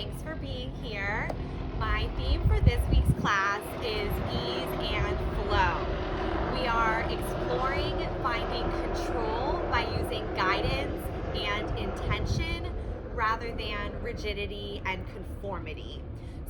thanks for being here. My theme for this week's class is ease and flow. We are exploring finding control by using guidance and intention rather than rigidity and conformity.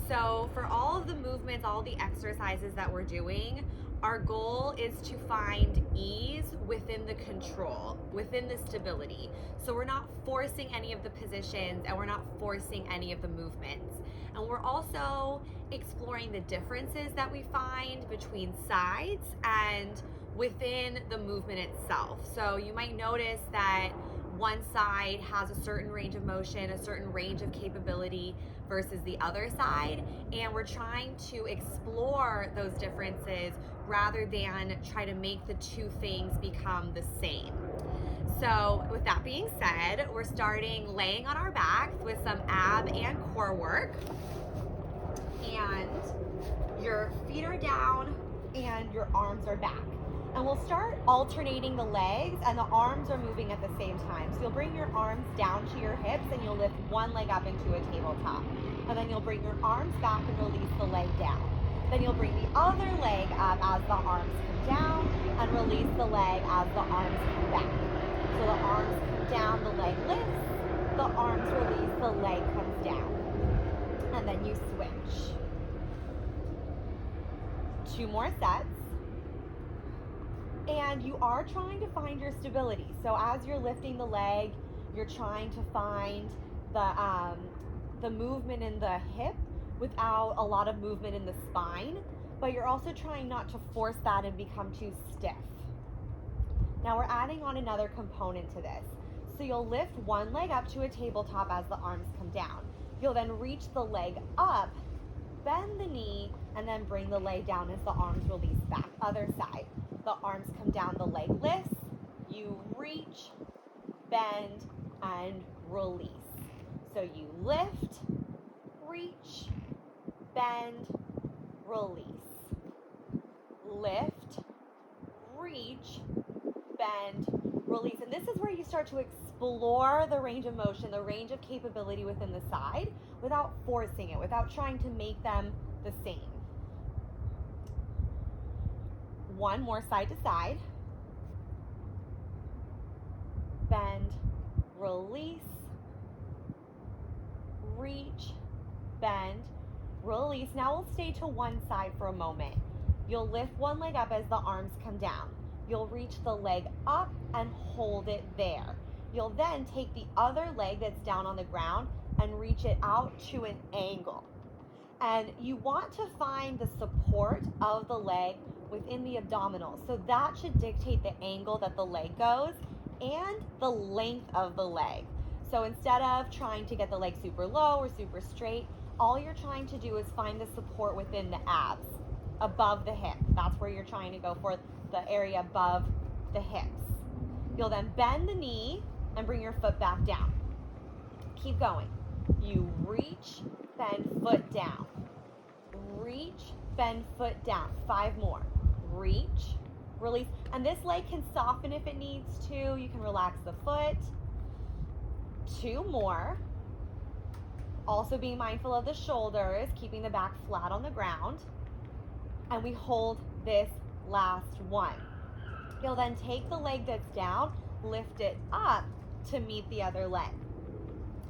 So for all of the movements, all the exercises that we're doing, our goal is to find ease within the control, within the stability. So we're not forcing any of the positions and we're not forcing any of the movements. And we're also exploring the differences that we find between sides and within the movement itself. So you might notice that one side has a certain range of motion, a certain range of capability versus the other side, and we're trying to explore those differences rather than try to make the two things become the same. So with that being said, we're starting laying on our backs with some ab and core work, and your feet are down and your arms are back. And we'll start alternating the legs, and the arms are moving at the same time. So you'll bring your arms down to your hips and you'll lift one leg up into a tabletop. And then you'll bring your arms back and release the leg down. Then you'll bring the other leg up as the arms come down and release the leg as the arms come back. So the arms come down, the leg lifts, the arms release, the leg comes down. And then you switch. 2 more sets. And you are trying to find your stability. So as you're lifting the leg, you're trying to find the movement in the hip without a lot of movement in the spine, but you're also trying not to force that and become too stiff. Now we're adding on another component to this. So you'll lift one leg up to a tabletop as the arms come down. You'll then reach the leg up, bend the knee, and then bring the leg down as the arms release back. Other side. The arms come down, the leg lifts, you reach, bend, and release. So you lift, reach, bend, release. Lift, reach, bend, release. And this is where you start to explore the range of motion, the range of capability within the side without forcing it, without trying to make them the same. One more side to side. Bend, release, reach, bend, release. Now we'll stay to one side for a moment. You'll lift one leg up as the arms come down. You'll reach the leg up and hold it there. You'll then take the other leg that's down on the ground and reach it out to an angle. And you want to find the support of the leg within the abdominal. So that should dictate the angle that the leg goes and the length of the leg. So instead of trying to get the leg super low or super straight, all you're trying to do is find the support within the abs, above the hip. That's where you're trying to go for, the area above the hips. You'll then bend the knee and bring your foot back down. Keep going. You reach, bend, foot down. Reach, bend, foot down. 5 more. Reach, release. And this leg can soften if it needs to. You can relax the foot. 2 more. Also being mindful of the shoulders, keeping the back flat on the ground. And we hold this last one. You'll then take the leg that's down, lift it up to meet the other leg.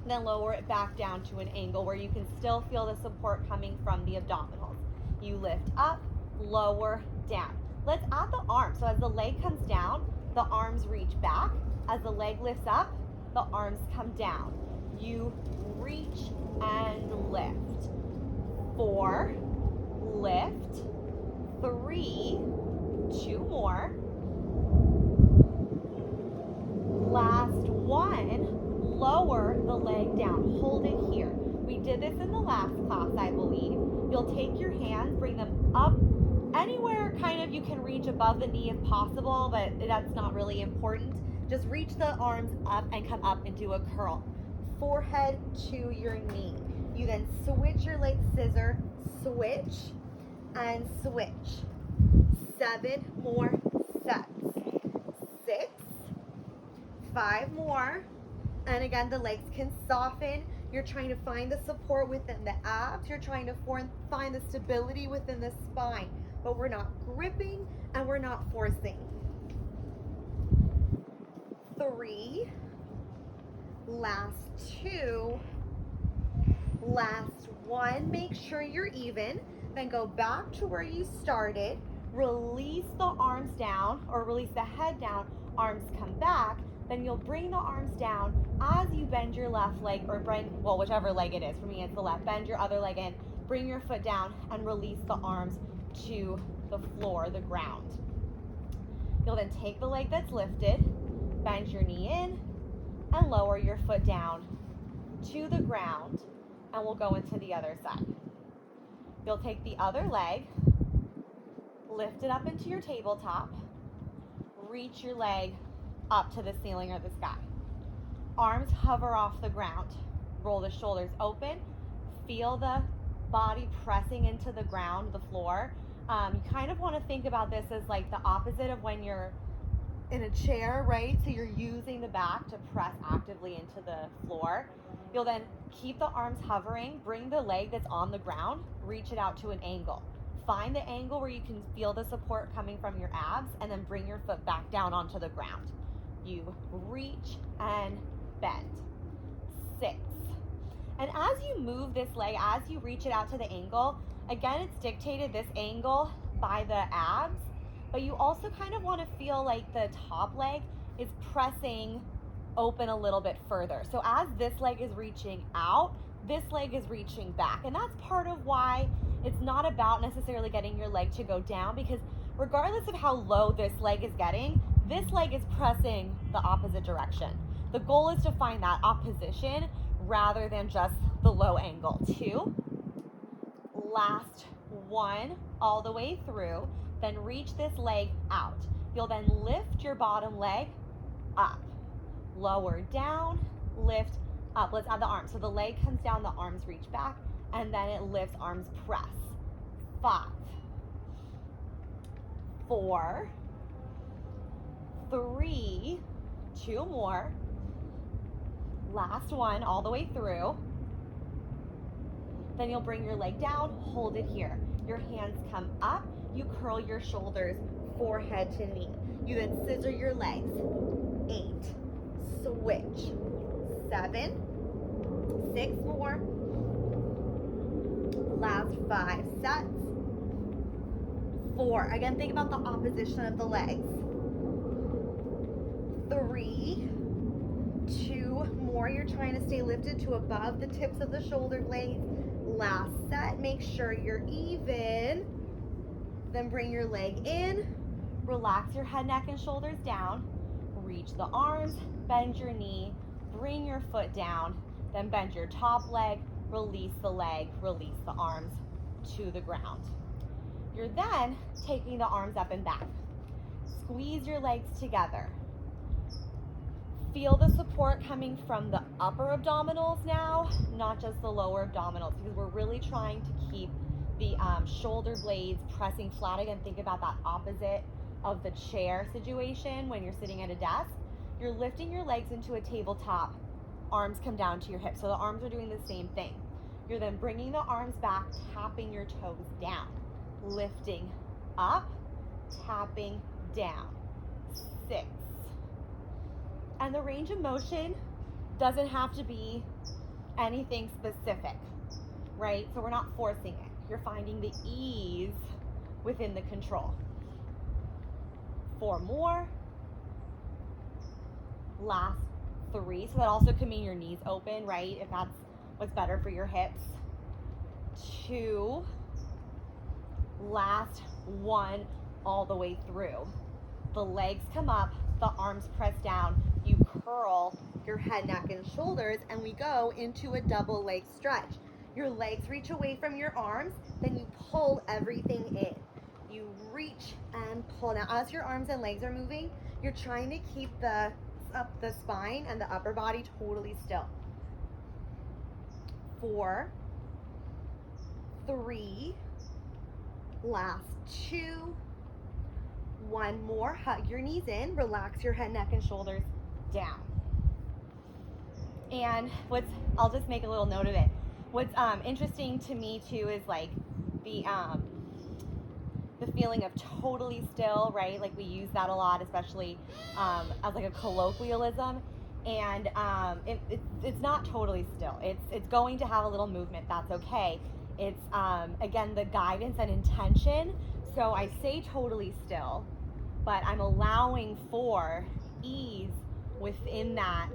Then lower it back down to an angle where you can still feel the support coming from the abdominals. You lift up, lower, down. Let's add the arms. So as the leg comes down, the arms reach back. As the leg lifts up, the arms come down. You reach and lift. 4, lift. 3, 2 more. Last one. Lower the leg down. Hold it here. We did this in the last class, I believe. You'll take your hands, bring them up anywhere kind of you can reach above the knee if possible, but that's not really important. Just reach the arms up and come up and do a curl. Forehead to your knee. You then switch your leg, scissor, switch, and switch. 7 more sets. 6, 5 more. And again, the legs can soften. You're trying to find the support within the abs. You're trying to find the stability within the spine, but we're not gripping and we're not forcing. 3, last 2, last 1. Make sure you're even. Then go back to where you started. Release the arms down, or release the head down. Arms come back. Then you'll bring the arms down as you bend your left leg, or well, whichever leg it is. For me, it's the left. Bend your other leg in. Bring your foot down and release the arms to the floor, the ground. You'll then take the leg that's lifted, bend your knee in, and lower your foot down to the ground, and we'll go into the other side. You'll take the other leg, lift it up into your tabletop, reach your leg up to the ceiling or the sky. Arms hover off the ground. Roll the shoulders open. Feel the body pressing into the ground, the floor. You kind of want to think about this as like the opposite of when you're in a chair, right? So you're using the back to press actively into the floor. You'll then keep the arms hovering, bring the leg that's on the ground, reach it out to an angle. Find the angle where you can feel the support coming from your abs, and then bring your foot back down onto the ground. You reach and bend. 6. And as you move this leg, as you reach it out to the angle, again, it's dictated, this angle, by the abs, but you also kind of want to feel like the top leg is pressing open a little bit further. So as this leg is reaching out, this leg is reaching back. And that's part of why it's not about necessarily getting your leg to go down, because regardless of how low this leg is getting, this leg is pressing the opposite direction. The goal is to find that opposition rather than just the low angle. 2, last 1, all the way through. Then reach this leg out. You'll then lift your bottom leg up, lower down, lift up. Let's add the arms. So the leg comes down, the arms reach back, and then it lifts, arms press. 5, 4, 3, 2 more. Last 1, all the way through. Then you'll bring your leg down, hold it here. Your hands come up, you curl your shoulders, forehead to knee. You then scissor your legs. 8, switch. 7, 6 more. Last 5 sets. 4, again, think about the opposition of the legs. 3, 2 more. You're trying to stay lifted to above the tips of the shoulder blades. Last set, make sure you're even. Then bring your leg in, relax your head, neck, and shoulders down. Reach the arms, bend your knee, bring your foot down, then bend your top leg, release the leg, release the arms to the ground. You're then taking the arms up and back. Squeeze your legs together. Feel the support coming from the upper abdominals now, not just the lower abdominals, because we're really trying to keep the shoulder blades pressing flat. Again, think about that opposite of the chair situation when you're sitting at a desk. You're lifting your legs into a tabletop, arms come down to your hips. So the arms are doing the same thing. You're then bringing the arms back, tapping your toes down, lifting up, tapping down. 6. And the range of motion doesn't have to be anything specific, right? So we're not forcing it. You're finding the ease within the control. 4 more. Last 3. So that also can mean your knees open, right? If that's what's better for your hips. 2. Last 1, all the way through. The legs come up, the arms press down. You curl your head, neck, and shoulders, and we go into a double leg stretch. Your legs reach away from your arms, then you pull everything in. You reach and pull. Now, as your arms and legs are moving, you're trying to keep the spine and the upper body totally still. 4, 3, last 2, 1 more. Hug your knees in, relax your head, neck, and shoulders down. And I'll just make a little note of it. What's interesting to me too is like the feeling of totally still, right? Like we use that a lot, especially as like a colloquialism. And it's not totally still. It's going to have a little movement. That's okay. It's again the guidance and intention. So I say totally still, but I'm allowing for ease within that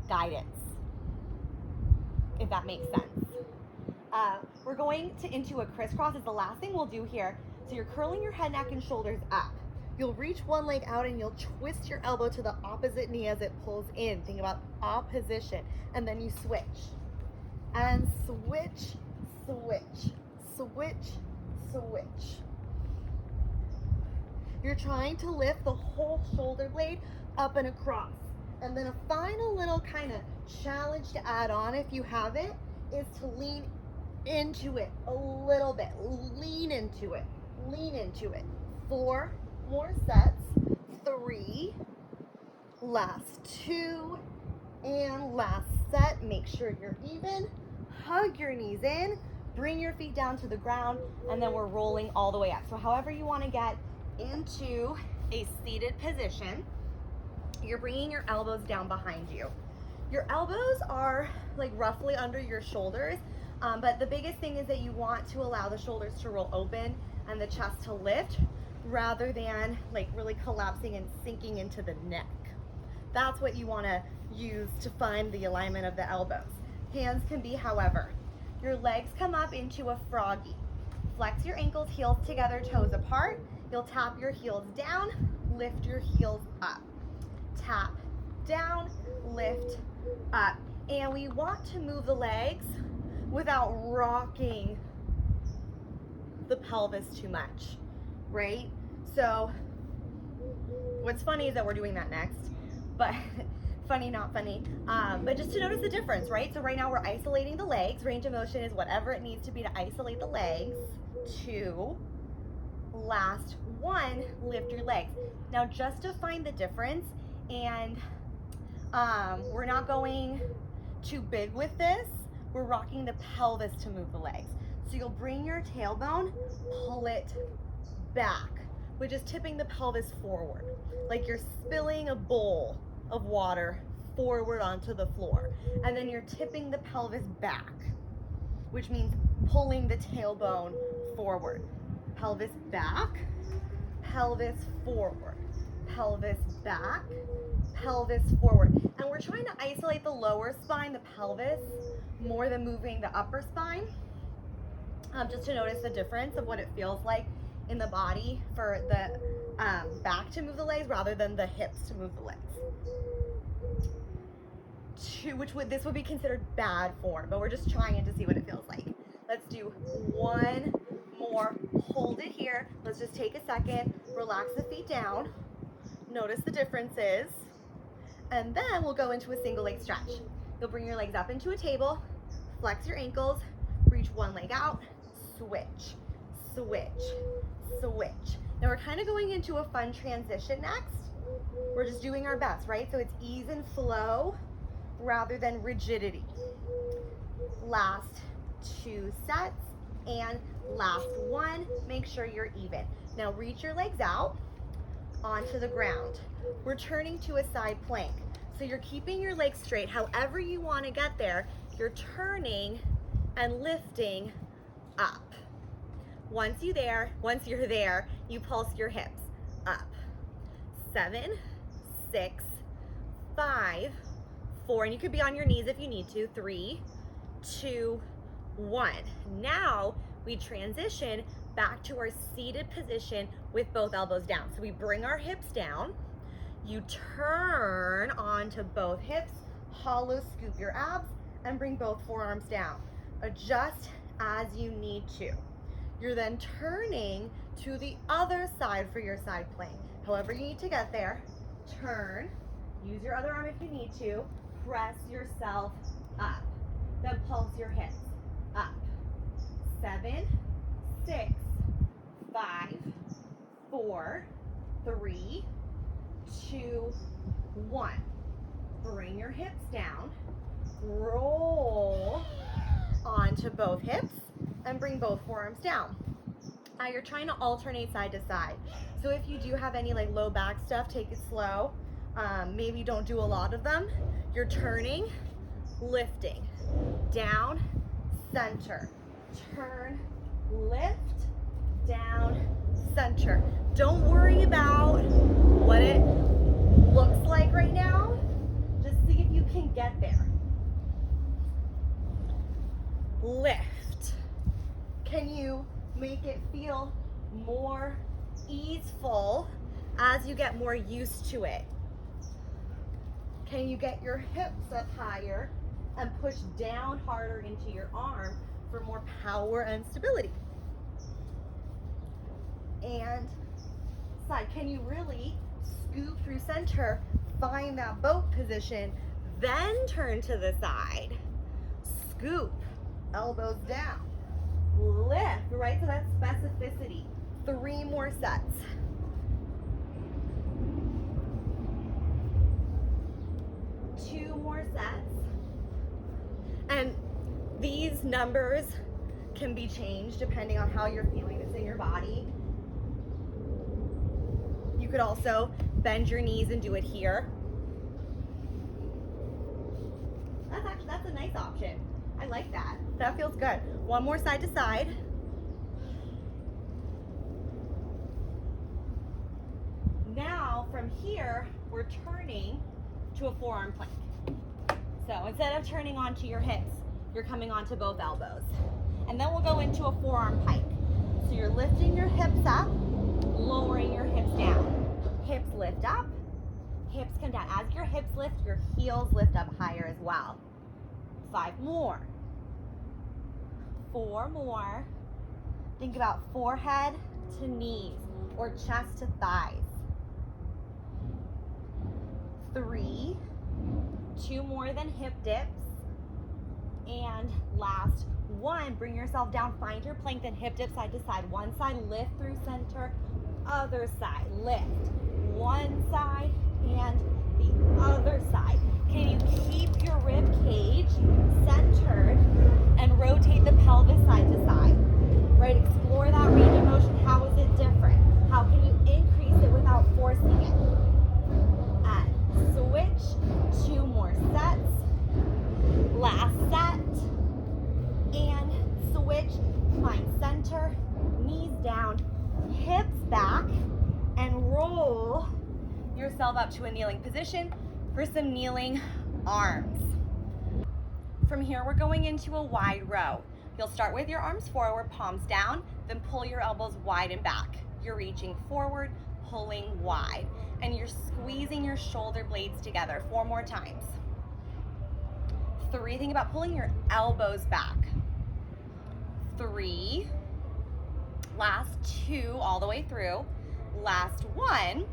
guidance, if that makes sense. We're going into a crisscross is the last thing we'll do here. So you're curling your head, neck, and shoulders up. You'll reach one leg out and you'll twist your elbow to the opposite knee as it pulls in. Think about opposition. And then you switch. And switch, switch, switch, switch. You're trying to lift the whole shoulder blade up and across. And then a final little kind of challenge to add on, if you have it, is to lean into it a little bit. Lean into it. Lean into it. 4 more sets. 3. Last 2. And last set. Make sure you're even. Hug your knees in. Bring your feet down to the ground. And then we're rolling all the way up. So however you want to get into a seated position, you're bringing your elbows down behind you. Your elbows are like roughly under your shoulders, but the biggest thing is that you want to allow the shoulders to roll open and the chest to lift rather than like really collapsing and sinking into the neck. That's what you want to use to find the alignment of the elbows. Hands can be however. Your legs come up into a froggy. Flex your ankles, heels together, toes apart. You'll tap your heels down, lift your heels up. Tap down, lift up. And we want to move the legs without rocking the pelvis too much, right? So what's funny is that we're doing that next, but funny, not funny. But just to notice the difference, right? So right now we're isolating the legs. Range of motion is whatever it needs to be to isolate the legs. 2, last 1, lift your legs. Now just to find the difference, and we're not going too big with this, we're rocking the pelvis to move the legs. So you'll bring your tailbone, pull it back, which is tipping the pelvis forward, like you're spilling a bowl of water forward onto the floor. And then you're tipping the pelvis back, which means pulling the tailbone forward. Pelvis back, pelvis forward, pelvis back, pelvis forward. And we're trying to isolate the lower spine, the pelvis, more than moving the upper spine. Just to notice the difference of what it feels like in the body for the back to move the legs rather than the hips to move the legs. 2, this would be considered bad form, but we're just trying it to see what it feels like. Let's do 1 more. Hold it here. Let's just take a second, relax the feet down, notice the differences, and then we'll go into a single leg stretch. You'll bring your legs up into a table, flex your ankles, reach one leg out, switch, switch, switch. Now we're kind of going into a fun transition next. We're just doing our best, right? So it's ease and flow rather than rigidity. Last 2 sets and last 1. Make sure you're even. Now reach your legs out onto the ground. We're turning to a side plank. So you're keeping your legs straight. However you want to get there, you're turning and lifting up. Once you're there, you pulse your hips up. 7, 6, 5, 4, and you could be on your knees if you need to. 3, 2, 1. Now we transition back to our seated position with both elbows down. So we bring our hips down, you turn onto both hips, hollow scoop your abs, and bring both forearms down. Adjust as you need to. You're then turning to the other side for your side plank. However you need to get there, turn, use your other arm if you need to, press yourself up. Then pulse your hips up. 7, 6, 5, 4, 3, 2, 1. Bring your hips down, Roll onto both hips and bring both forearms down. Now you're trying to alternate side to side. So if you do have any like low back stuff, take it slow. Maybe don't do a lot of them. You're turning, lifting, down, center, turn, lift, down, center. Don't worry about what it looks like right now. Just see if you can get there. Lift. Can you make it feel more easeful as you get more used to it? Can you get your hips up higher and push down harder into your arm for more power and stability? And side, can you really scoop through center, find that boat position, then turn to the side, scoop, elbows down, lift, right? So that's specificity. 3 more sets. Two more sets. And these numbers can be changed depending on how you're feeling this in your body. You could also bend your knees and do it here. That's a nice option. I like that. That feels good. One more side to side. Now from here, we're turning to a forearm plank. So instead of turning onto your hips, you're coming onto both elbows. And then we'll go into a forearm pike. So you're lifting your hips up, lowering your hips down. Hips lift up, hips come down. As your hips lift, your heels lift up higher as well. 5 more. 4 more. Think about forehead to knees or chest to thighs. 3. 2 more than hip dips. And last 1, bring yourself down, find your plank, then hip dip side to side. One side, lift through center, other side, lift. One side and the other side. Can you keep your rib cage centered and rotate the pelvis side to side? Right, explore that range of motion. How is it different? How can you increase it without forcing it? And switch, 2 more sets. Last set. And switch, find center, knees down, hips back, and roll yourself up to a kneeling position for some kneeling arms. From here, we're going into a wide row. You'll start with your arms forward, palms down, then pull your elbows wide and back. You're reaching forward, pulling wide, and you're squeezing your shoulder blades together. 4 more times. 3, think about pulling your elbows back. 3, last 2 all the way through. Last 1,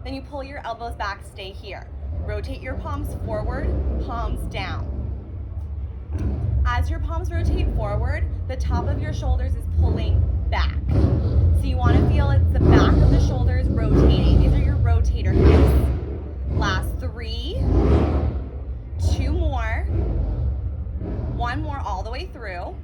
then you pull your elbows back, stay here. Rotate your palms forward, palms down. As your palms rotate forward, the top of your shoulders is pulling back. So you want to feel it's the back of the shoulders rotating. These are your rotator hips. Last 3, 2 more, 1 more all the way through.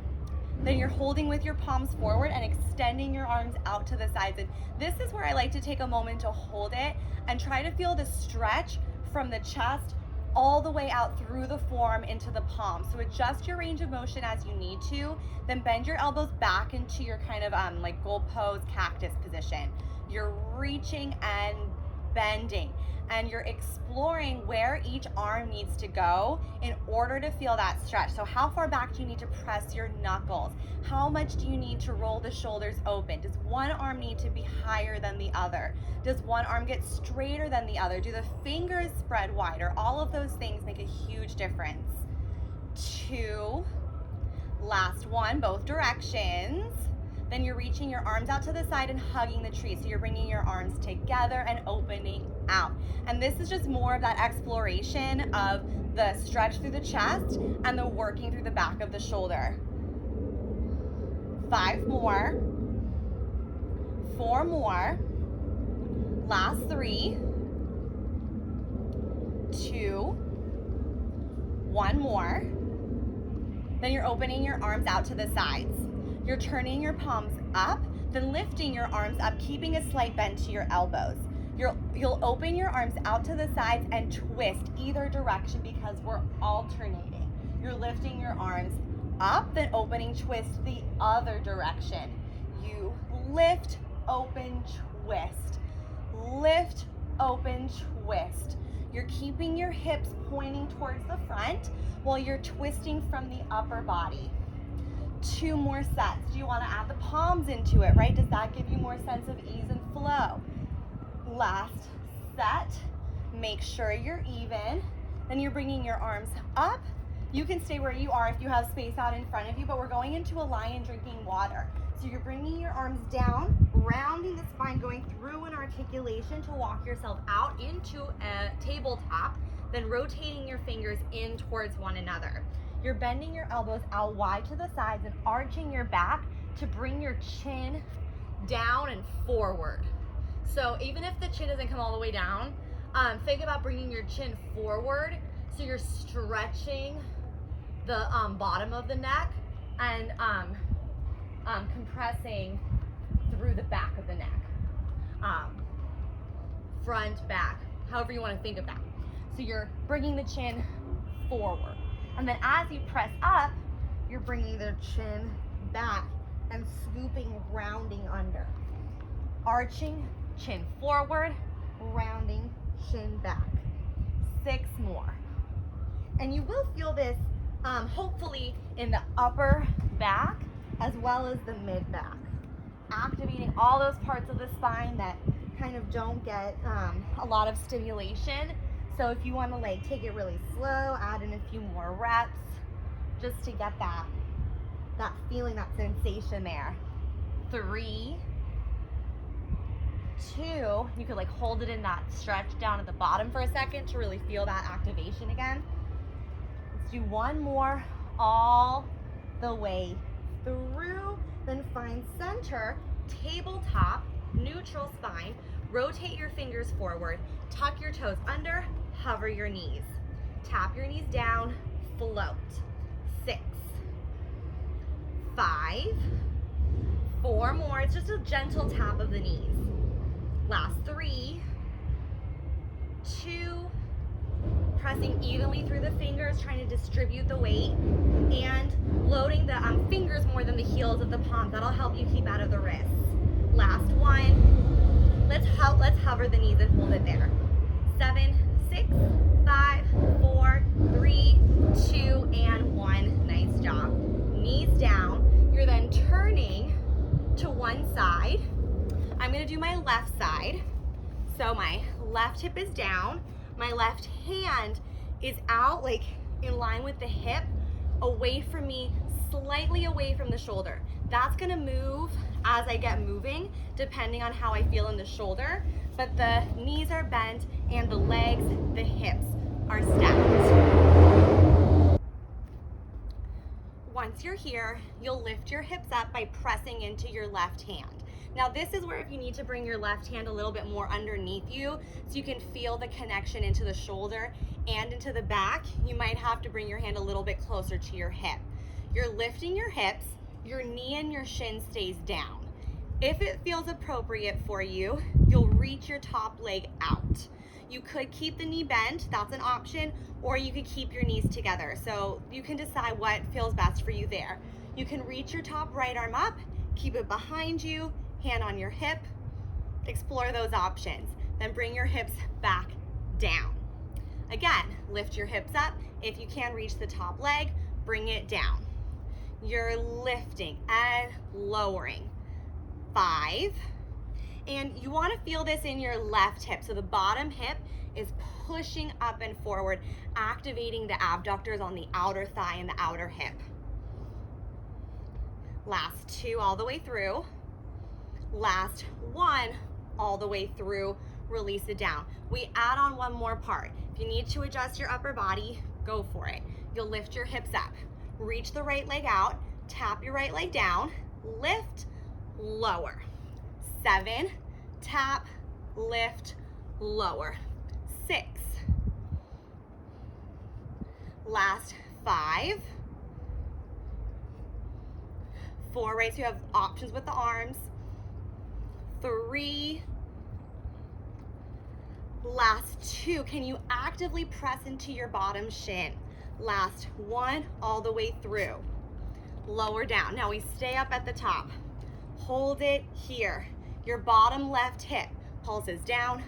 Then you're holding with your palms forward and extending your arms out to the sides. And this is where I like to take a moment to hold it and try to feel the stretch from the chest all the way out through the forearm into the palm. So adjust your range of motion as you need to. Then bend your elbows back into your kind of like goal pose, cactus position. You're reaching and bending, and you're exploring where each arm needs to go in order to feel that stretch. So how far back do you need to press your knuckles? How much do you need to roll the shoulders open? Does one arm need to be higher than the other? Does one arm get straighter than the other? Do the fingers spread wider? All of those things make a huge difference. 2, last 1, both directions. Then you're reaching your arms out to the side and hugging the tree. So you're bringing your arms together and opening out. And this is just more of that exploration of the stretch through the chest and the working through the back of the shoulder. 5 more. 4 more. Last 3. 2. one more. Then you're opening your arms out to the sides. You're turning your palms up, then lifting your arms up, keeping a slight bend to your elbows. You'll open your arms out to the sides and twist either direction because we're alternating. You're lifting your arms up, then opening, twist the other direction. You lift, open, twist. Lift, open, twist. You're keeping your hips pointing towards the front while you're twisting from the upper body. 2 more sets. Do you want to add the palms into it, right? Does that give you more sense of ease and flow? Last set. Make sure you're even. Then you're bringing your arms up. You can stay where you are if you have space out in front of you, but we're going into a lion drinking water. So you're bringing your arms down, rounding the spine, going through an articulation to walk yourself out into a tabletop, then rotating your fingers in towards one another. You're bending your elbows out wide to the sides and arching your back to bring your chin down and forward. So even if the chin doesn't come all the way down, think about bringing your chin forward so you're stretching the bottom of the neck and compressing through the back of the neck. Front, back, however you want to think of that. So you're bringing the chin forward. And then as you press up, you're bringing the chin back and swooping, rounding under. Arching, chin forward, rounding, chin back. 6 more. And you will feel this hopefully in the upper back as well as the mid back. Activating all those parts of the spine that kind of don't get a lot of stimulation. So if you want to like take it really slow, add in a few more reps just to get that feeling, that sensation there. 3, 2, you could like hold it in that stretch down at the bottom for a second to really feel that activation again. Let's do 1 more all the way through, then find center, tabletop, neutral spine, rotate your fingers forward, tuck your toes under, hover your knees. Tap your knees down, float. 6, 5, 4 more. It's just a gentle tap of the knees. Last 3, 2, pressing evenly through the fingers, trying to distribute the weight, and loading the fingers more than the heels of the palms. That'll help you keep out of the wrists. Last 1. Let's hover the knees and hold it there. 7, 6, 5, 4, 3, 2, and 1. Nice job. Knees down. You're then turning to one side. I'm gonna do my left side. So my left hip is down. My left hand is out, like in line with the hip, away from me, slightly away from the shoulder. That's gonna move as I get moving, depending on how I feel in the shoulder, but the knees are bent and the legs, the hips are stacked. Once you're here, you'll lift your hips up by pressing into your left hand. Now this is where if you need to bring your left hand a little bit more underneath you so you can feel the connection into the shoulder and into the back, you might have to bring your hand a little bit closer to your hip. You're lifting your hips, your knee and your shin stays down. If it feels appropriate for you, you'll reach your top leg out. You could keep the knee bent, that's an option, or you could keep your knees together. So you can decide what feels best for you there. You can reach your top right arm up, keep it behind you, hand on your hip, explore those options. Then bring your hips back down. Again, lift your hips up. If you can reach the top leg, bring it down. You're lifting and lowering. 5. And you want to feel this in your left hip. So the bottom hip is pushing up and forward, activating the abductors on the outer thigh and the outer hip. Last 2 all the way through. Last 1 all the way through. Release it down. We add on 1 more part. If you need to adjust your upper body, go for it. You'll lift your hips up. Reach the right leg out. Tap your right leg down. Lift, lower. 7, tap, lift, lower. 6. Last 5. 4, right? So you have options with the arms. 3. Last 2. Can you actively press into your bottom shin? Last 1, all the way through. Lower down. Now we stay up at the top. Hold it here. Your bottom left hip pulses down,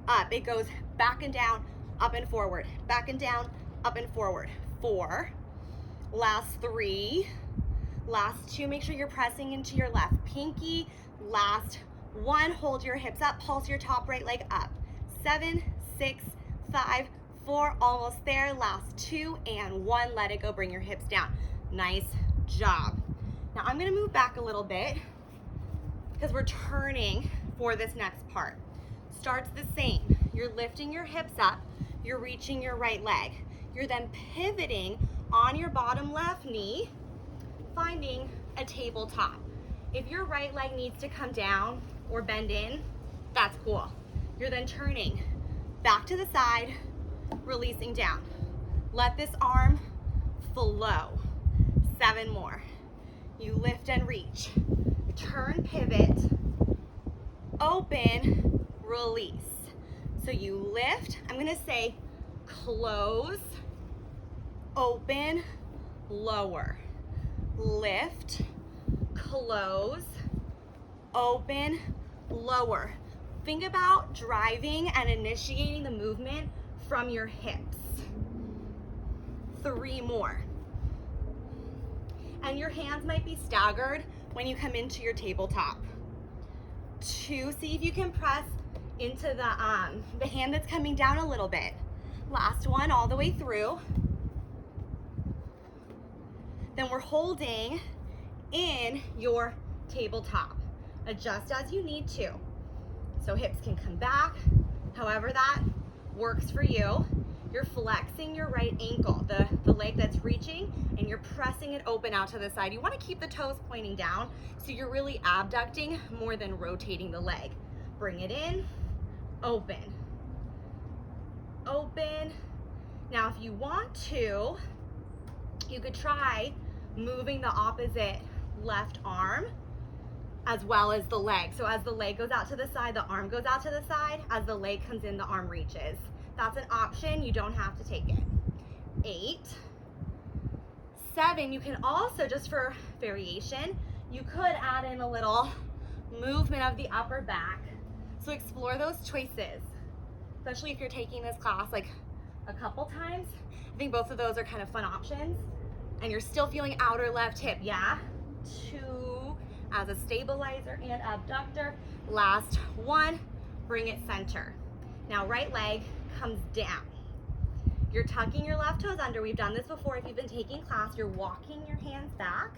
up. It goes back and down, up and forward. Back and down, up and forward. 4. Last 3. Last 2. Make sure you're pressing into your left pinky. Last 1. Hold your hips up. Pulse your top right leg up. 7, 6, 5, 4. Almost there. Last 2 and 1. Let it go. Bring your hips down. Nice job. Now I'm going to move back a little bit because we're turning for this next part. Starts the same. You're lifting your hips up. You're reaching your right leg. You're then pivoting on your bottom left knee, finding a tabletop. If your right leg needs to come down or bend in, that's cool. You're then turning back to the side, releasing down. Let this arm flow. 7 more. You lift and reach. Turn, pivot, open, release. So you lift, I'm gonna say close, open, lower. Lift, close, open, lower. Think about driving and initiating the movement from your hips. 3 more. And your hands might be staggered when you come into your tabletop. 2, see if you can press into the hand that's coming down a little bit. Last one, all the way through. Then we're holding in your tabletop. Adjust as you need to. So hips can come back, however that works for you. You're flexing your right ankle, the leg that's reaching, and you're pressing it open out to the side. You want to keep the toes pointing down, so you're really abducting more than rotating the leg. Bring it in, open, open. Now if you want to, you could try moving the opposite left arm as well as the leg. So as the leg goes out to the side, the arm goes out to the side. As the leg comes in, the arm reaches. That's an option. You don't have to take it. 8, 7. You can also, just for variation, you could add in a little movement of the upper back. So explore those choices, especially if you're taking this class like a couple times. I think both of those are kind of fun options. And you're still feeling outer left hip, yeah? 2 as a stabilizer and abductor. Last 1, bring it center. Now right leg comes down. You're tucking your left toes under. We've done this before. If you've been taking class, you're walking your hands back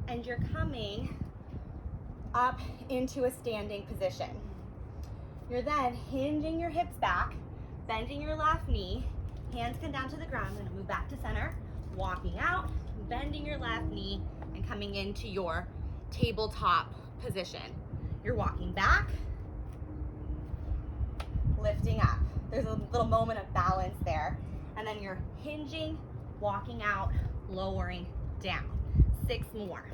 and you're coming up into a standing position. You're then hinging your hips back, bending your left knee, hands come down to the ground. I'm going to move back to center, walking out, bending your left knee, and coming into your tabletop position. You're walking back, lifting up. There's a little moment of balance there. And then you're hinging, walking out, lowering down. 6 more.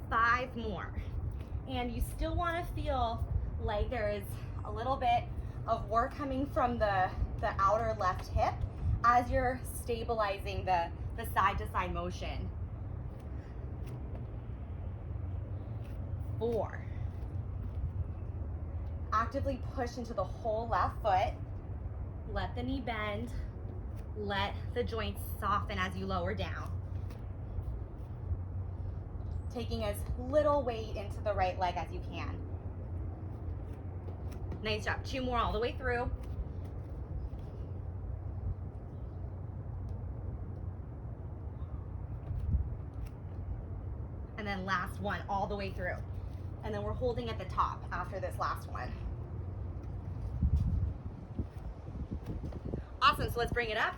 5 more. And you still want to feel like there is a little bit of work coming from the outer left hip as you're stabilizing the side to side motion. 4. Actively push into the whole left foot. Let the knee bend. Let the joints soften as you lower down. Taking as little weight into the right leg as you can. Nice job. 2 more all the way through. And then last one all the way through. And then we're holding at the top after this last one. Awesome, so let's bring it up.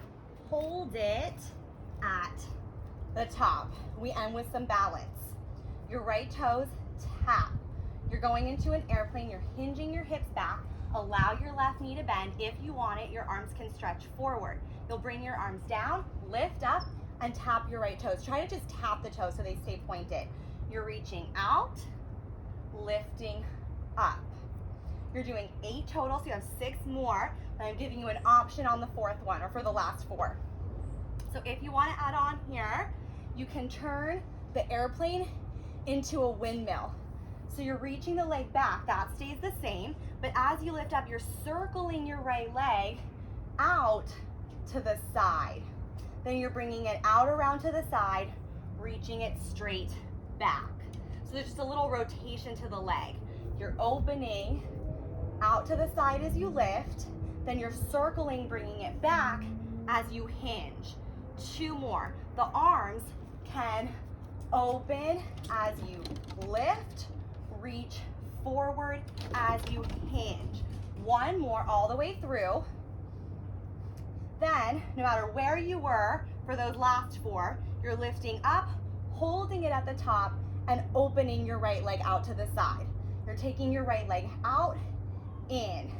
Hold it at the top. We end with some balance. Your right toes tap. You're going into an airplane, you're hinging your hips back, Allow your left knee to bend. If you want it, your arms can stretch forward. You'll bring your arms down, lift up, and tap your right toes. Try to just tap the toes so they stay pointed. You're reaching out, lifting up. You're doing 8 total, so you have 6 more, and I'm giving you an option on the 4th one, or for the last 4. So if you want to add on here, you can turn the airplane into a windmill. So you're reaching the leg back, that stays the same, but as you lift up, you're circling your right leg out to the side. Then you're bringing it out around to the side, reaching it straight back. So there's just a little rotation to the leg. You're opening out to the side as you lift, then you're circling, bringing it back as you hinge. 2 more. The arms can open as you lift, reach forward as you hinge. 1 more all the way through. Then, no matter where you were for those last 4, you're lifting up, holding it at the top, and opening your right leg out to the side. You're taking your right leg out, in,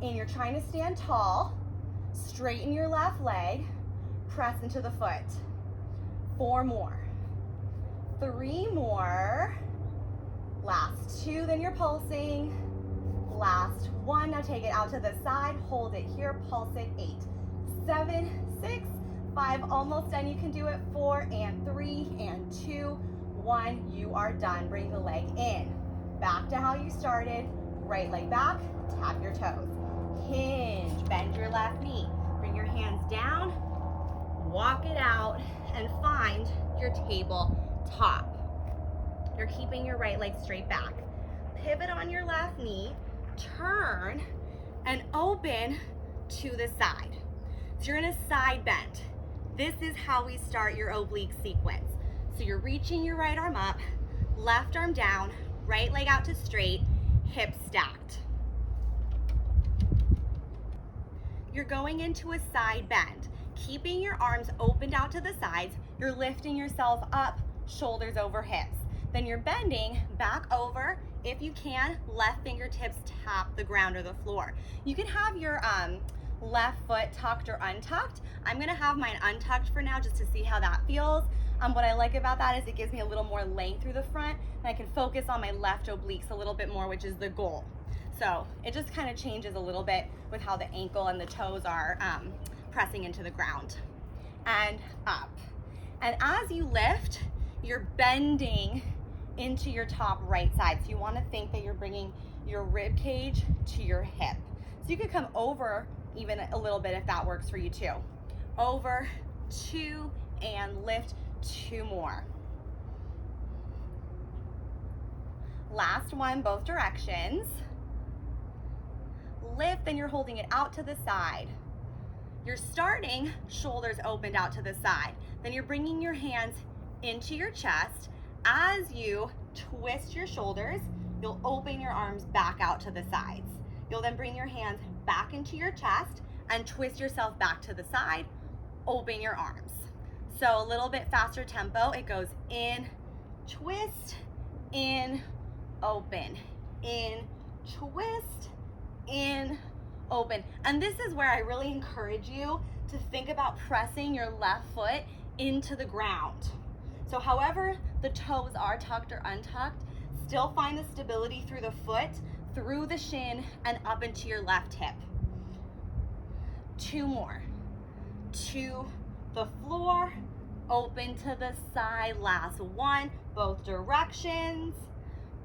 You're trying to stand tall, straighten your left leg, press into the foot. 4 more. 3 more. Last 2, then you're pulsing. Last 1, now take it out to the side, hold it here, pulse it. 8, 7, 6, 5, almost done. You can do it. 4 and 3 and 2, 1, you are done. Bring the leg in, back to how you started. Right leg back, tap your toes. Hinge, bend your left knee. Bring your hands down, walk it out, and find your table top. You're keeping your right leg straight back. Pivot on your left knee, turn, and open to the side. So you're in a side bend. This is how we start your oblique sequence. So you're reaching your right arm up, left arm down, right leg out to straight, hips stacked. You're going into a side bend. Keeping your arms opened out to the sides, you're lifting yourself up, shoulders over hips. Then you're bending back over. If you can, left fingertips tap the ground or the floor. You can have your left foot tucked or untucked. I'm gonna have mine untucked for now just to see how that feels. What I like about that is it gives me a little more length through the front, and I can focus on my left obliques a little bit more, which is the goal. So it just kind of changes a little bit with how the ankle and the toes are pressing into the ground. And up. And as you lift, you're bending into your top right side. So you want to think that you're bringing your rib cage to your hip. So you could come over even a little bit if that works for you too. Over, 2, and lift. 2 more. Last one, both directions. Lift, then you're holding it out to the side. You're starting shoulders opened out to the side. Then you're bringing your hands into your chest. As you twist your shoulders, you'll open your arms back out to the sides. You'll then bring your hands back into your chest and twist yourself back to the side. Open your arms. So a little bit faster tempo. It goes in, twist, in, open, in, twist, in, open. And this is where I really encourage you to think about pressing your left foot into the ground. So however the toes are tucked or untucked, still find the stability through the foot, through the shin, and up into your left hip. 2 more. To the floor, open to the side. Last 1, both directions.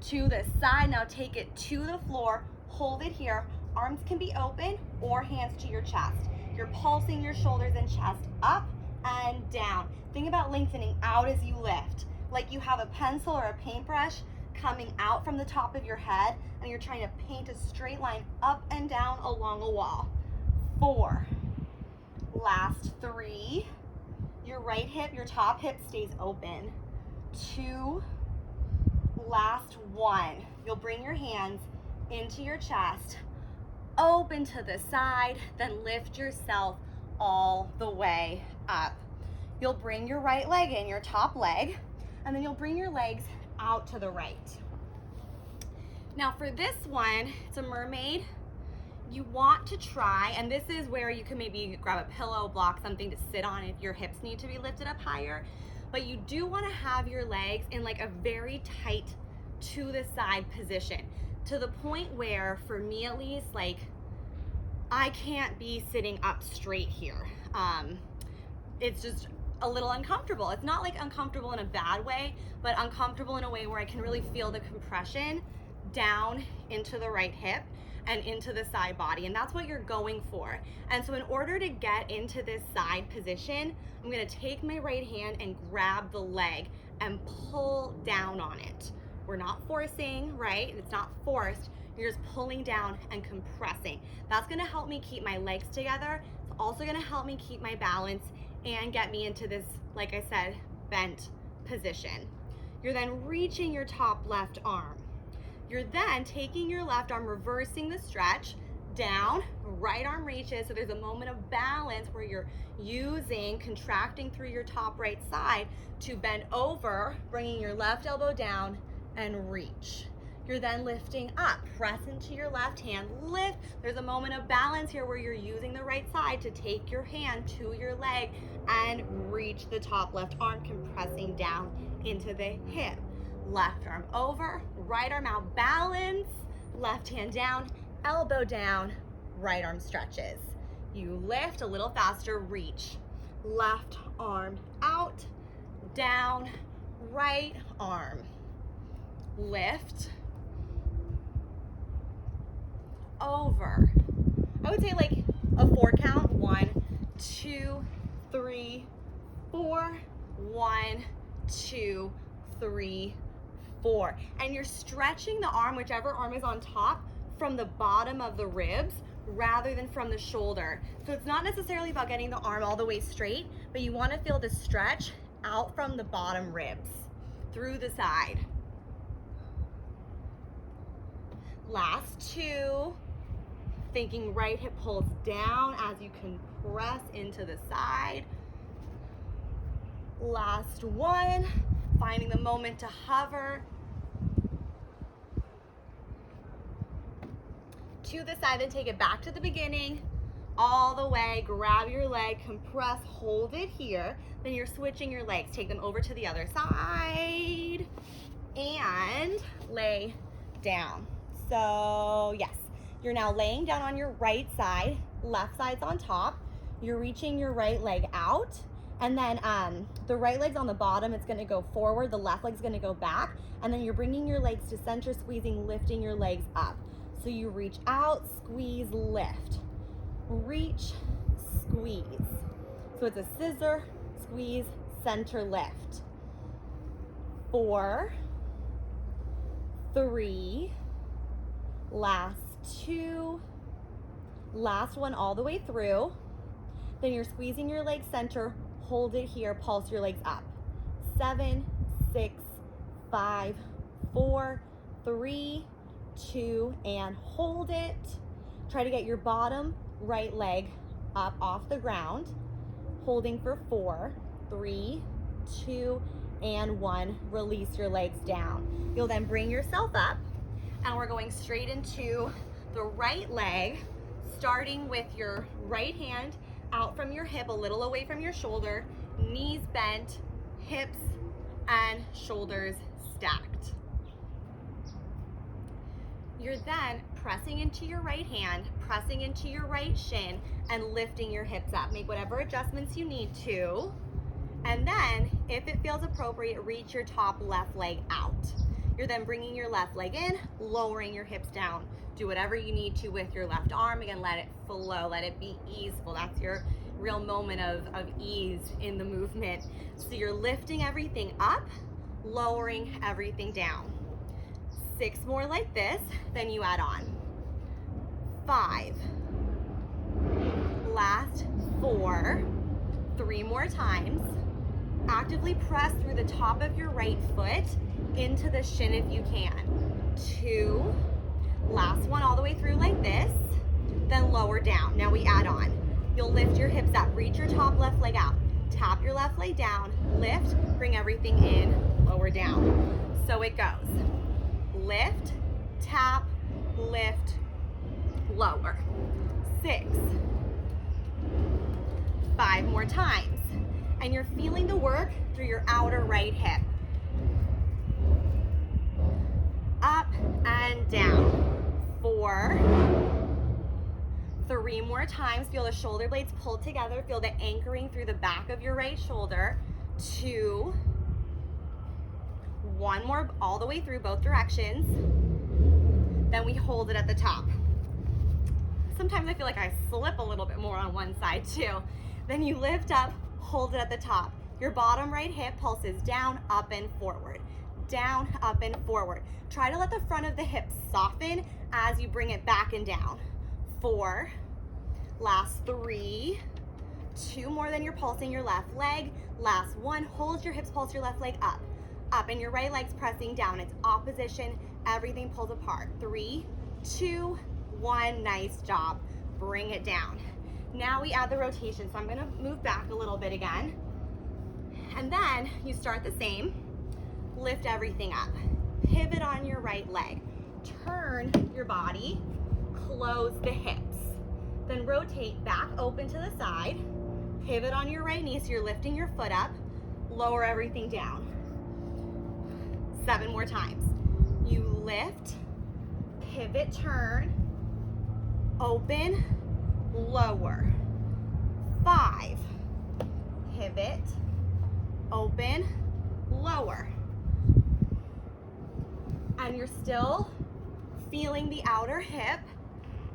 To the side, now take it to the floor, hold it here. Arms can be open or hands to your chest. You're pulsing your shoulders and chest up and down. Think about lengthening out as you lift, like you have a pencil or a paintbrush coming out from the top of your head, and you're trying to paint a straight line up and down along a wall. 4. Last 3. Your right hip, your top hip stays open. 2. Last 1. You'll bring your hands into your chest, open to the side, then lift yourself all the way up. You'll bring your right leg in, your top leg, and then you'll bring your legs out to the right. Now for this one, it's a mermaid. You want to try, and this is where you can maybe grab a pillow, block, something to sit on if your hips need to be lifted up higher, but you do want to have your legs in like a very tight to the side position, to the point where, for me at least, like I can't be sitting up straight here. It's just a little uncomfortable. It's not like uncomfortable in a bad way, but uncomfortable in a way where I can really feel the compression down into the right hip and into the side body, and that's what you're going for. And so in order to get into this side position, I'm gonna take my right hand and grab the leg and pull down on it. We're not forcing, right? It's not forced. You're just pulling down and compressing. That's gonna help me keep my legs together. It's also gonna help me keep my balance and get me into this, like I said, bent position. You're then reaching your top left arm. You're then taking your left arm, reversing the stretch, down, right arm reaches, so there's a moment of balance where you're contracting through your top right side to bend over, bringing your left elbow down and reach. You're then lifting up, press into your left hand, lift. There's a moment of balance here where you're using the right side to take your hand to your leg and reach the top left arm, compressing down into the hip. Left arm over, right arm out, balance, left hand down, elbow down, right arm stretches. You lift a little faster, reach. Left arm out, down, right arm. Lift, over. I would say like a 4 count. 1, 2, 3, 4. 1, 2, 3, 4. And you're stretching the arm, whichever arm is on top, from the bottom of the ribs rather than from the shoulder. So it's not necessarily about getting the arm all the way straight, but you want to feel the stretch out from the bottom ribs through the side. Last 2. Thinking right hip pulls down as you compress into the side. Last 1. Finding the moment to hover to the side, then take it back to the beginning, all the way, grab your leg, compress, hold it here, then you're switching your legs, take them over to the other side, and lay down. So yes, you're now laying down on your right side, left side's on top, you're reaching your right leg out, and then the right leg's on the bottom, it's gonna go forward, the left leg's gonna go back, and then you're bringing your legs to center, squeezing, lifting your legs up. So you reach out, squeeze, lift. Reach, squeeze. So it's a scissor, squeeze, center, lift. 4, 3, last 2, last 1 all the way through. Then you're squeezing your legs center, hold it here, pulse your legs up. 7, 6, 5, 4, 3, 2, and hold it. Try to get your bottom right leg up off the ground, holding for 4, 3, 2, and 1. Release your legs down. You'll then bring yourself up, and we're going straight into the right leg, starting with your right hand out from your hip, a little away from your shoulder, knees bent, hips and shoulders stacked. You're then pressing into your right hand, pressing into your right shin, and lifting your hips up. Make whatever adjustments you need to. And then, if it feels appropriate, reach your top left leg out. You're then bringing your left leg in, lowering your hips down. Do whatever you need to with your left arm. Again, let it flow, let it be easeful. That's your real moment of ease in the movement. So you're lifting everything up, lowering everything down. 6 more like this, then you add on. 5. Last 4. 3 more times. Actively press through the top of your right foot into the shin if you can. 2. Last one all the way through like this, then lower down. Now we add on. You'll lift your hips up, reach your top left leg out, tap your left leg down, lift, bring everything in, lower down. So it goes. Lift, tap, lift, lower. 6. 5 more times. And you're feeling the work through your outer right hip. Up and down. 4. 3 more times. Feel the shoulder blades pull together. Feel the anchoring through the back of your right shoulder. 2. 1 more all the way through both directions. Then we hold it at the top. Sometimes I feel like I slip a little bit more on one side too. Then you lift up, hold it at the top. Your bottom right hip pulses down, up and forward. Down, up and forward. Try to let the front of the hip soften as you bring it back and down. 4. Last 3. 2 more, than you're pulsing your left leg. Last 1. Hold your hips, pulse your left leg up. Up, and your right leg's pressing down. It's opposition. Everything pulls apart. 3, 2, 1. Nice job. Bring it down. Now we add the rotation. So I'm going to move back a little bit again. And then you start the same. Lift everything up. Pivot on your right leg. Turn your body. Close the hips. Then rotate back open to the side. Pivot on your right knee so you're lifting your foot up. Lower everything down. 7 more times. You lift, pivot, turn, open, lower. 5. Pivot, open, lower. And you're still feeling the outer hip,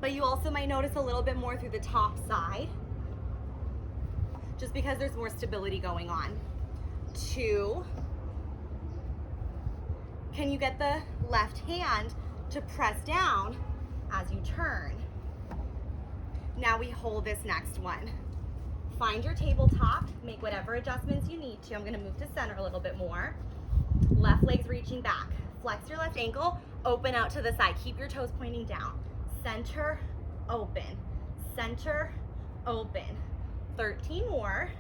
but you also might notice a little bit more through the top side, just because there's more stability going on. 2. Can you get the left hand to press down as you turn? Now we hold this next one. Find your tabletop, make whatever adjustments you need to. I'm gonna move to center a little bit more. Left leg's reaching back. Flex your left ankle, open out to the side. Keep your toes pointing down. Center, open. Center, open. 13 more.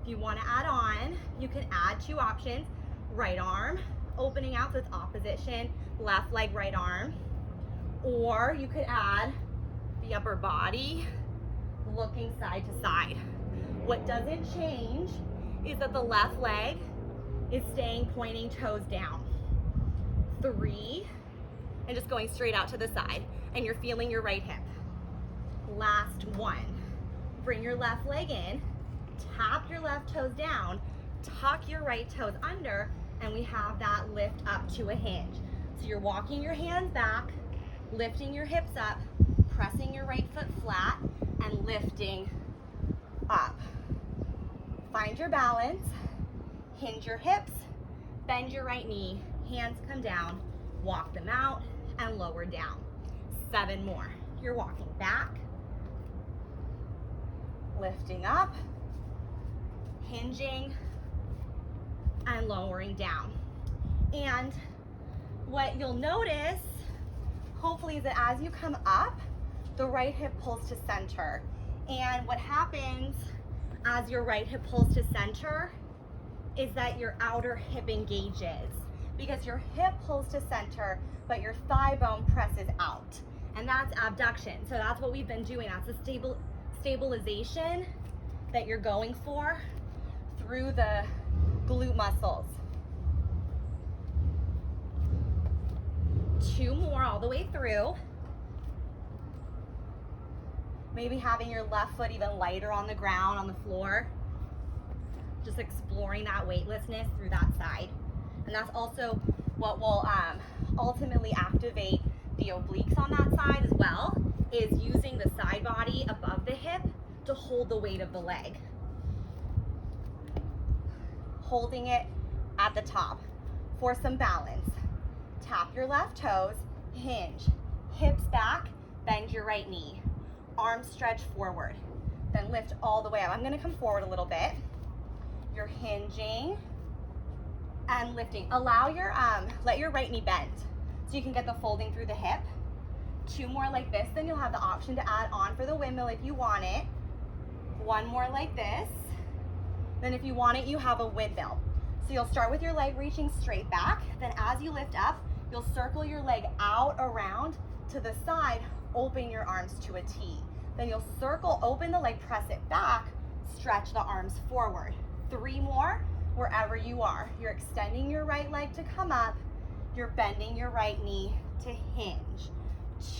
If you wanna add on, you can add 2 options. Right arm, opening out, so it's opposition. Left leg, right arm. Or you could add the upper body, looking side to side. What doesn't change is that the left leg is staying pointing toes down. 3, and just going straight out to the side, and you're feeling your right hip. Last 1. Bring your left leg in, tap your left toes down, tuck your right toes under, and we have that lift up to a hinge. So you're walking your hands back, lifting your hips up, pressing your right foot flat, and lifting up. Find your balance, hinge your hips, bend your right knee, hands come down, walk them out, and lower down. 7 more. You're walking back, lifting up, hinging, and lowering down. And what you'll notice, hopefully, is that as you come up, the right hip pulls to center. And what happens as your right hip pulls to center is that your outer hip engages, because your hip pulls to center, but your thigh bone presses out. And that's abduction. So that's what we've been doing. That's the stabilization that you're going for through the glute muscles. 2 more all the way through. Maybe having your left foot even lighter on the ground, on the floor. Just exploring that weightlessness through that side. And that's also what will ultimately activate the obliques on that side as well, is using the side body above the hip to hold the weight of the leg. Holding it at the top for some balance. Tap your left toes, hinge, hips back, bend your right knee. Arms stretch forward, then lift all the way up. I'm gonna come forward a little bit. You're hinging and lifting. Allow your, let your right knee bend so you can get the folding through the hip. 2 more like this, then you'll have the option to add on for the windmill if you want it. 1 more like this. Then if you want it, you have a windmill. So you'll start with your leg reaching straight back. Then as you lift up, You'll circle your leg out around to the side, open your arms to a T. Then you'll circle, open the leg, press it back, stretch the arms forward. 3 more, wherever you are. You're extending your right leg to come up. You're bending your right knee to hinge.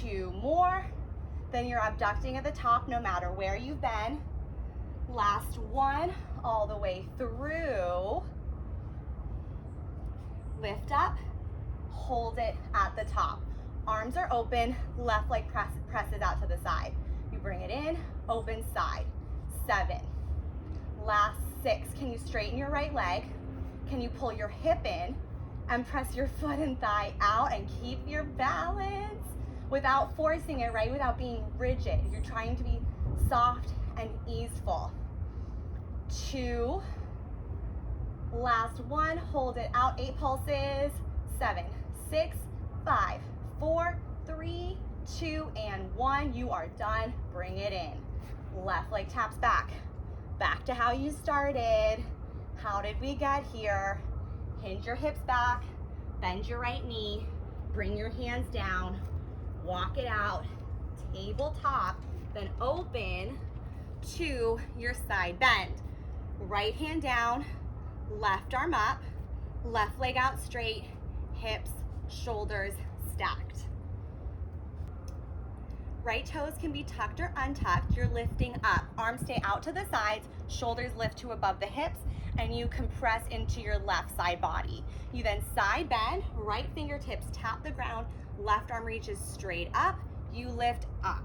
2 more, then you're abducting at the top no matter where you've been. Last one, all the way through. Lift up, hold it at the top. Arms are open, left leg presses out to the side. You bring it in, open side. 7. Last 6. Can you straighten your right leg? Can you pull your hip in and press your foot and thigh out and keep your balance without forcing it, right? Without being rigid. You're trying to be soft and easeful. 2. Last one, hold it out, 8 pulses. 7, 6, 5, 4, 3, 2, and 1. You are done. Bring it in. Left leg taps back. Back to how you started. How did we get here? Hinge your hips back. Bend your right knee. Bring your hands down. Walk it out. Tabletop. Then open to your side bend. Right hand down. Left arm up. Left leg out straight. Hips, shoulders stacked. Right toes can be tucked or untucked. You're lifting up. Arms stay out to the sides, shoulders lift to above the hips, and you compress into your left side body. You then side bend, right fingertips tap the ground, left arm reaches straight up, you lift up.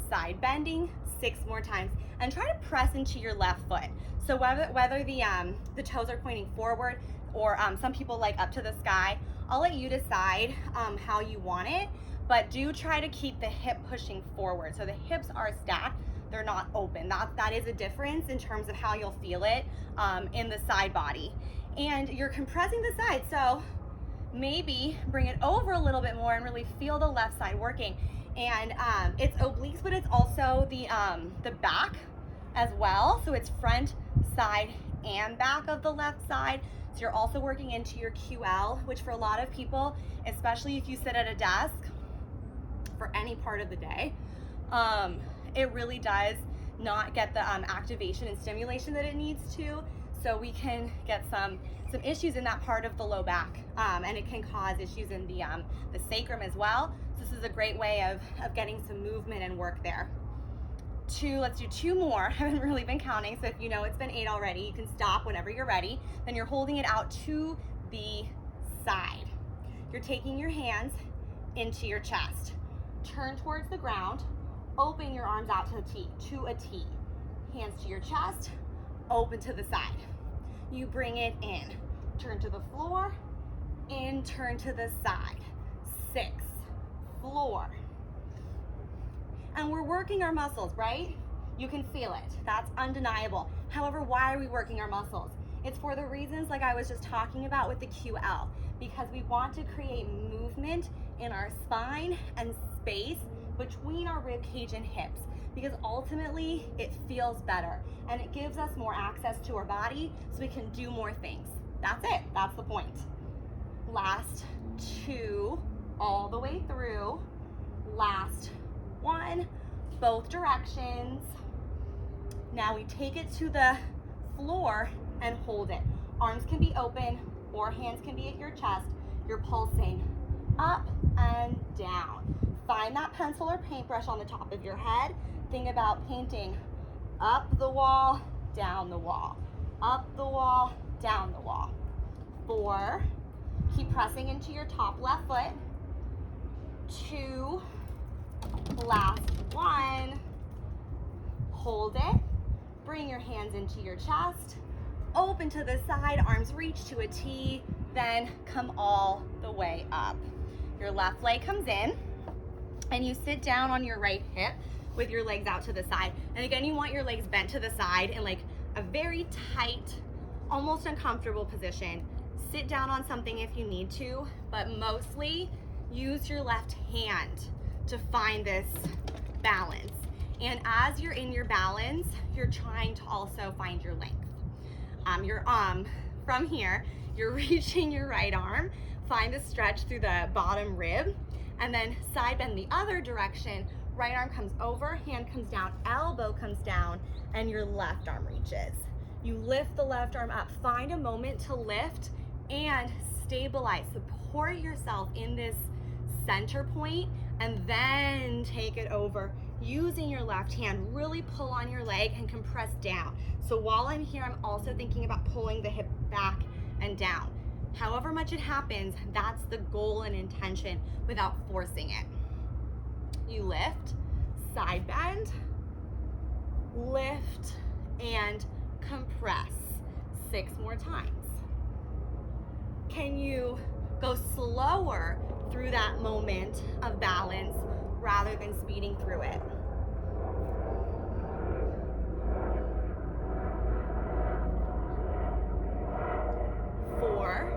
Side bending 6 more times, and try to press into your left foot. So whether the toes are pointing forward or some people like up to the sky, I'll let you decide how you want it, but do try to keep the hip pushing forward. So the hips are stacked, they're not open. That is a difference in terms of how you'll feel it in the side body. And you're compressing the side, so maybe bring it over a little bit more and really feel the left side working. And it's obliques, but it's also the back as well. So it's front, side, and back of the left side. So you're also working into your QL, which for a lot of people, especially if you sit at a desk for any part of the day, it really does not get the activation and stimulation that it needs to. So we can get some issues in that part of the low back, and it can cause issues in the sacrum as well. So this is a great way of getting some movement and work there. 2, let's do 2 more. I haven't really been counting, so if you know it's been 8 already, you can stop whenever you're ready. Then you're holding it out to the side. You're taking your hands into your chest. Turn towards the ground, open your arms out to a T. Hands to your chest, open to the side. You bring it in, turn to the floor, in, turn to the side. 6, floor. And we're working our muscles, right? You can feel it, that's undeniable. However, why are we working our muscles? It's for the reasons like I was just talking about with the QL, because we want to create movement in our spine and space between our rib cage and hips, because ultimately it feels better and it gives us more access to our body so we can do more things. That's it, that's the point. Last 2, all the way through. Last 1, both directions. Now we take it to the floor and hold it. Arms can be open or hands can be at your chest. You're pulsing up and down. Find that pencil or paintbrush on the top of your head. Think about painting up the wall, down the wall, up the wall, down the wall. 4, keep pressing into your top left foot. 2, last 1, hold it, bring your hands into your chest, open to the side, arms reach to a T, then come all the way up. Your left leg comes in, and you sit down on your right hip with your legs out to the side. And again, you want your legs bent to the side in like a very tight, almost uncomfortable position. Sit down on something if you need to, but mostly use your left hand to find this balance. And as you're in your balance, you're trying to also find your length. From here, you're reaching your right arm Find the stretch through the bottom rib, and then side bend the other direction. Right arm comes over, hand comes down, elbow comes down, and your left arm reaches. You lift the left arm up. Find a moment to lift and stabilize. Support yourself in this center point, and then take it over. Using your left hand, really pull on your leg and compress down. So while I'm here, I'm also thinking about pulling the hip back and down. However much it happens, that's the goal and intention without forcing it. You lift, side bend, lift, and compress. 6 more times. Can you go slower through that moment of balance rather than speeding through it? 4.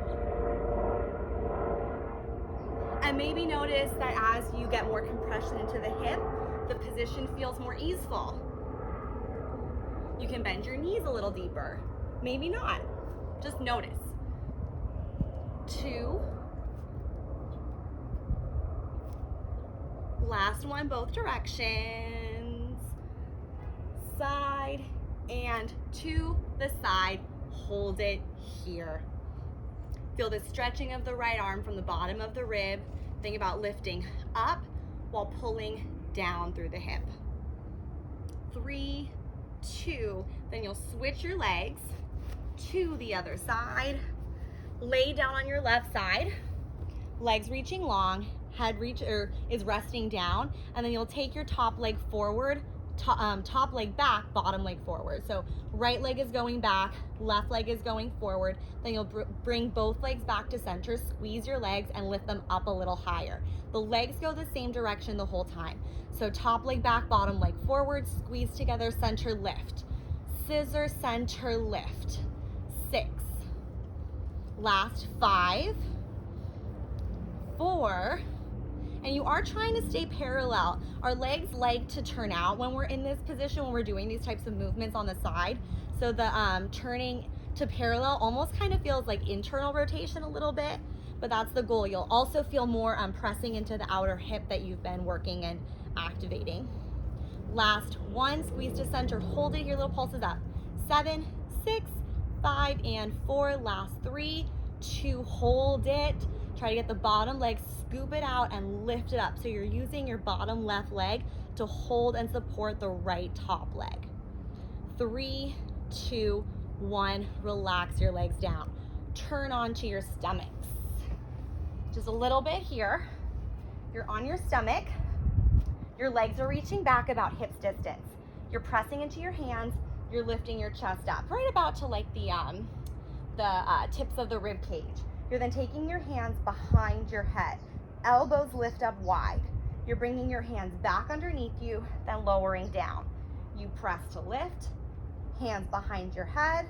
And maybe notice that as you get more compression into the hip, the position feels more easeful. You can bend your knees a little deeper. Maybe not. Just notice. 2. Last one, both directions. Side and to the side. Hold it here. Feel the stretching of the right arm from the bottom of the rib. Think about lifting up while pulling down through the hip. 3, 2, then you'll switch your legs to the other side. Lay down on your left side, legs reaching long, head is resting down, and then you'll take your top leg forward, top leg back, bottom leg forward. So right leg is going back, left leg is going forward. Then you'll bring both legs back to center, squeeze your legs and lift them up a little higher. The legs go the same direction the whole time. So top leg back, bottom leg forward, squeeze together, center lift. Scissor, center lift. 6. Last 5, 4, and you are trying to stay parallel. Our legs like to turn out when we're in this position, when we're doing these types of movements on the side. So the turning to parallel almost kind of feels like internal rotation a little bit, but that's the goal. You'll also feel more pressing into the outer hip that you've been working and activating. Last 1, squeeze to center, hold it here, little pulses up. 7, 6, 5, and 4. Last 3, 2, hold it. Try to get the bottom leg, scoop it out and lift it up. So you're using your bottom left leg to hold and support the right top leg. 3, 2, 1, relax your legs down. Turn onto your stomachs. Just a little bit here. You're on your stomach. Your legs are reaching back about hips distance. You're pressing into your hands. You're lifting your chest up, right about to like the tips of the rib cage. You're then taking your hands behind your head. Elbows lift up wide. You're bringing your hands back underneath you, then lowering down. You press to lift, hands behind your head,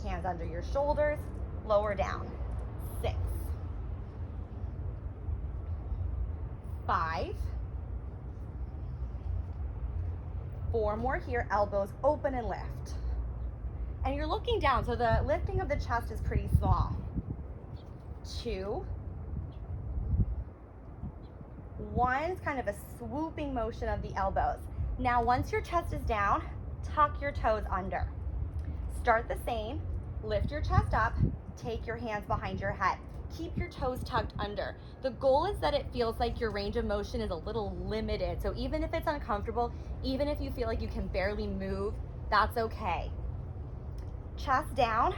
hands under your shoulders, lower down. 6, 5, 4 more here, elbows open and lift. And you're looking down, so the lifting of the chest is pretty small. 2, 1 is kind of a swooping motion of the elbows. Now, once your chest is down, tuck your toes under. Start the same, lift your chest up, take your hands behind your head. Keep your toes tucked under. The goal is that it feels like your range of motion is a little limited. So even if it's uncomfortable, even if you feel like you can barely move, that's okay. Chest down,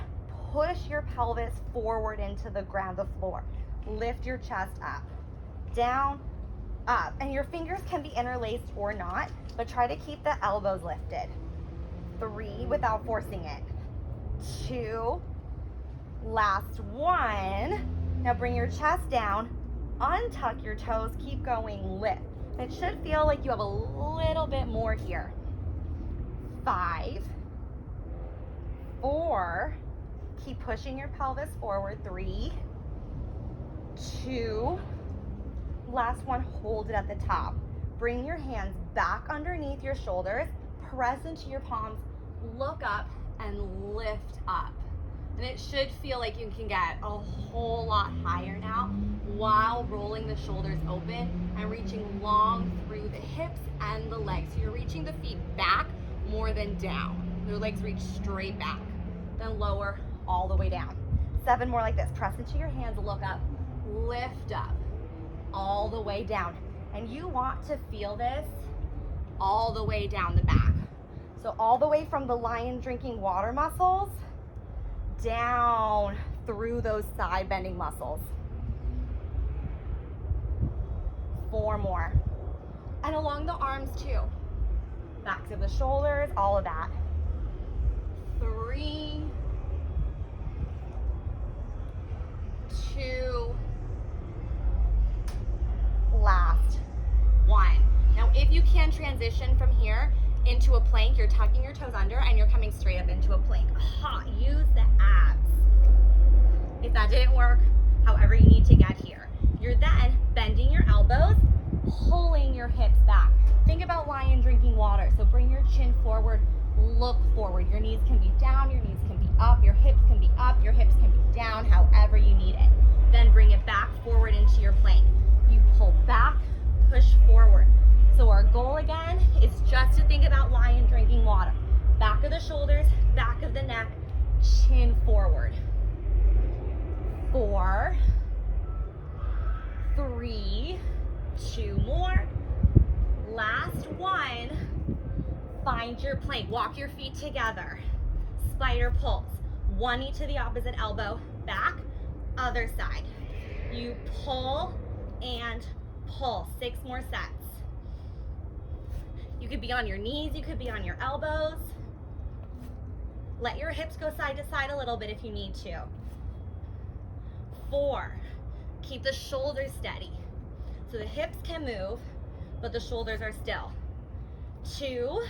push your pelvis forward into the ground, the floor. Lift your chest up, down, up. And your fingers can be interlaced or not, but try to keep the elbows lifted. 3, without forcing it. 2, last 1. Now bring your chest down, untuck your toes, keep going, lift. It should feel like you have a little bit more here. 5, 4, keep pushing your pelvis forward. 3, 2, last 1, hold it at the top. Bring your hands back underneath your shoulders, press into your palms, look up and lift up. And it should feel like you can get a whole lot higher now while rolling the shoulders open and reaching long through the hips and the legs. So you're reaching the feet back more than down. Your legs reach straight back, then lower all the way down. 7 more like this. Press into your hands, look up, lift up, all the way down. And you want to feel this all the way down the back. So all the way from the lion drinking water muscles down through those side bending muscles. 4 more. And along the arms too. Backs of the shoulders, all of that. 3, 2, last 1. Now if you can transition from here into a plank, you're tucking your toes under and you're coming straight up into a plank. Use the abs. If that didn't work, however you need to get here. You're then bending your elbows, pulling your hips back. Think about lion drinking water. So bring your chin forward, look forward. Your knees can be down, your knees can be up, your hips can be up, your hips can be down, however you need it. Then bring it back forward into your plank. You pull back, push forward. So our goal again is just to think about lion drinking water. Back of the shoulders, back of the neck, chin forward. 4, 3, 2 more. Last 1. Find your plank. Walk your feet together. Spider pulse. 1 knee to the opposite elbow. Back, other side. You pull and pull. 6 more sets. You could be on your knees, you could be on your elbows. Let your hips go side to side a little bit if you need to. 4, keep the shoulders steady. So the hips can move, but the shoulders are still. 2,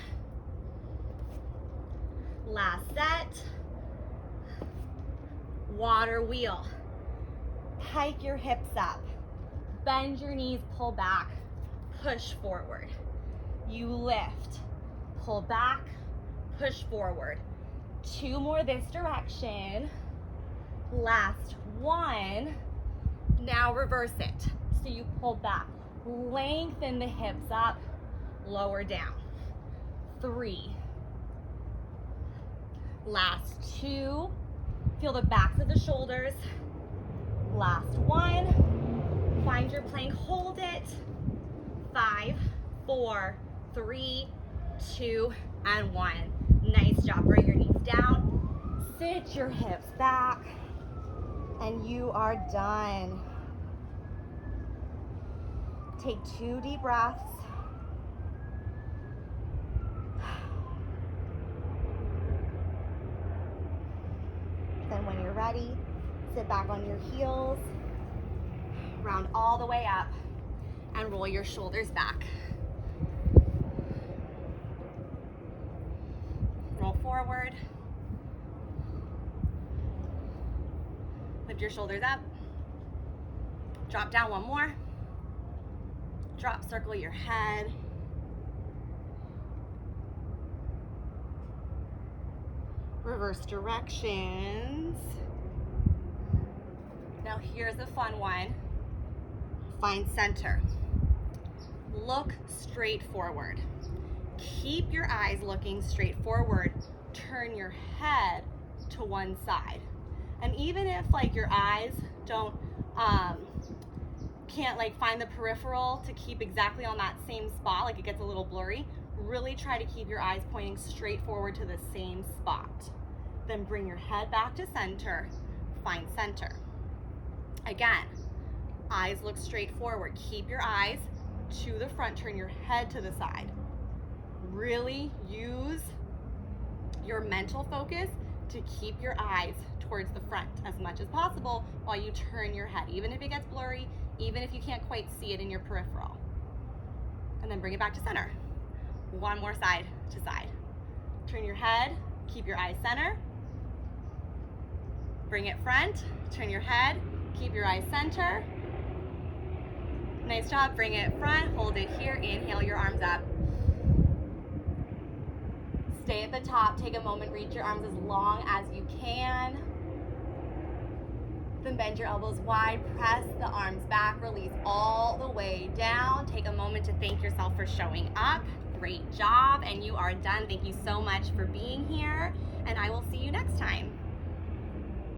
last set. Water wheel. Hike your hips up. Bend your knees, pull back, push forward. You lift, pull back, push forward. 2 more this direction. Last 1. Now reverse it. So you pull back, lengthen the hips up, lower down. 3. Last 2. Feel the backs of the shoulders. Last 1. Find your plank, hold it. 5, 4, 3, 2, and 1. Nice job. Bring your knees down. Sit your hips back. And you are done. Take 2 deep breaths. Then when you're ready, sit back on your heels. Round all the way up and roll your shoulders back. Roll forward. Lift your shoulders up. Drop down 1 more. Drop, circle your head. Reverse directions. Now here's a fun one. Find center. Look straight forward. Keep your eyes looking straight forward. Turn your head to one side. And even if like your eyes don't, can't like find the peripheral to keep exactly on that same spot, like it gets a little blurry, really try to keep your eyes pointing straight forward to the same spot. Then bring your head back to center, find center. Again, eyes look straight forward. Keep your eyes to the front, turn your head to the side. Really use your mental focus to keep your eyes towards the front as much as possible while you turn your head, even if it gets blurry, even if you can't quite see it in your peripheral. And then bring it back to center. 1 more side to side. Turn your head, keep your eyes center. Bring it front, turn your head, keep your eyes center. Nice job, bring it front, hold it here, inhale your arms up. Stay at the top, take a moment, reach your arms as long as you can. Then bend your elbows wide, press the arms back, release all the way down. Take a moment to thank yourself for showing up. Great job, and you are done. Thank you so much for being here, and I will see you next time.